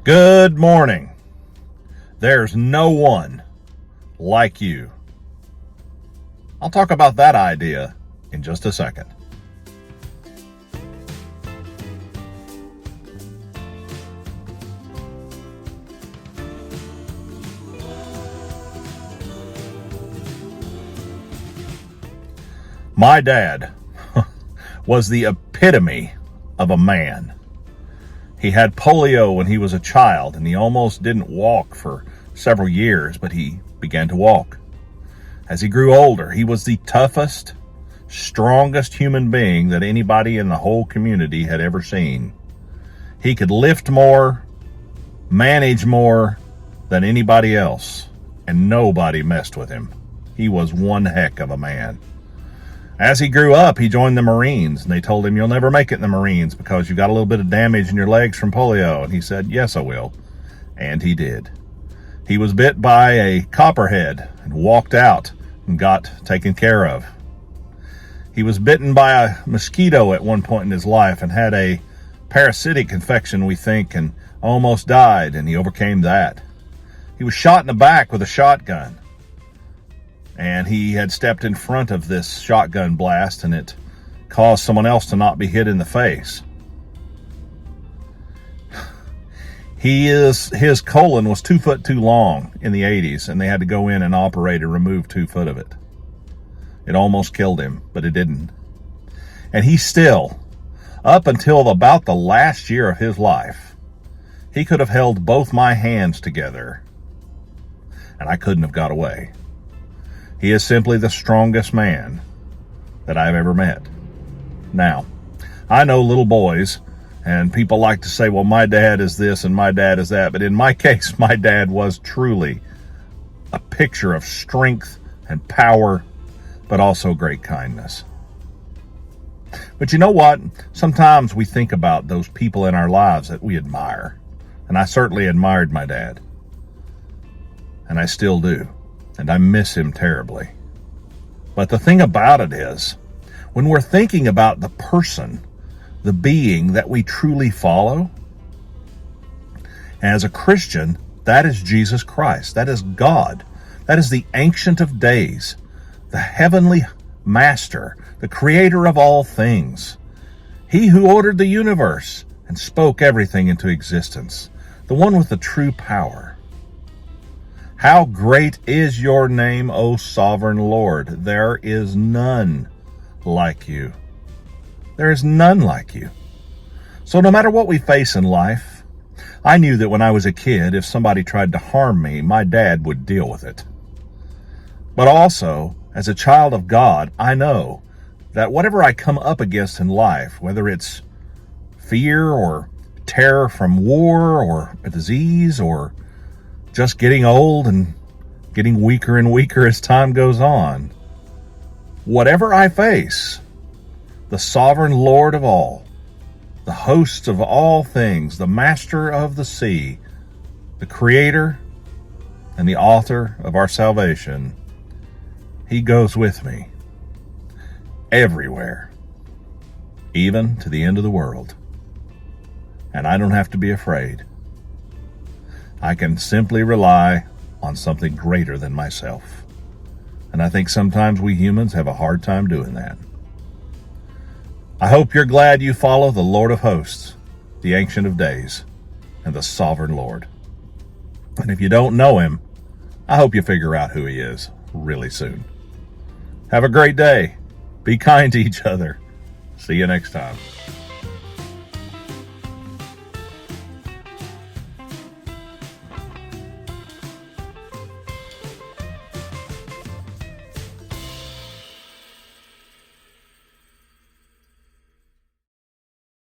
Good morning. There's no one like you. I'll talk about that idea in just a second. My dad was the epitome of a man. He had polio when he was a child, and he almost didn't walk for several years, but he began to walk. As he grew older, he was the toughest, strongest human being that anybody in the whole community had ever seen. He could lift more, manage more than anybody else, and nobody messed with him. He was one heck of a man. As he grew up, he joined the Marines, and they told him, "You'll never make it in the Marines because you got a little bit of damage in your legs from polio." And he said, "Yes, I will." And he did. He was bit by a copperhead and walked out and got taken care of. He was bitten by a mosquito at one point in his life and had a parasitic infection, we think, and almost died, and he overcame that. He was shot in the back with a shotgun. And he had stepped in front of this shotgun blast, and it caused someone else to not be hit in the face. His colon was 2 foot too long in the 80s, and they had to go in and operate and remove 2 foot of it. It almost killed him, but it didn't. And he still, up until about the last year of his life, he could have held both my hands together, and I couldn't have got away. He is simply the strongest man that I've ever met. Now, I know little boys, and people like to say, well, my dad is this and my dad is that. But in my case, my dad was truly a picture of strength and power, but also great kindness. But you know what? Sometimes we think about those people in our lives that we admire. And I certainly admired my dad. And I still do. And I miss him terribly. But the thing about it is, when we're thinking about the person, the being that we truly follow, as a Christian, that is Jesus Christ. That is God. That is the Ancient of Days, the Heavenly Master, the Creator of all things. He who ordered the universe and spoke everything into existence, the one with the true power. How great is your name, O sovereign Lord. There is none like you. There is none like you. So no matter what we face in life, I knew that when I was a kid, if somebody tried to harm me, my dad would deal with it. But also, as a child of God, I know that whatever I come up against in life, whether it's fear or terror from war or a disease or just getting old and getting weaker and weaker as time goes on, whatever I face, the sovereign Lord of all, the hosts of all things, the master of the sea, the creator and the author of our salvation, he goes with me everywhere, even to the end of the world. And I don't have to be afraid. I can simply rely on something greater than myself. And I think sometimes we humans have a hard time doing that. I hope you're glad you follow the Lord of hosts, the Ancient of Days, and the Sovereign Lord. And if you don't know him, I hope you figure out who he is really soon. Have a great day. Be kind to each other. See you next time.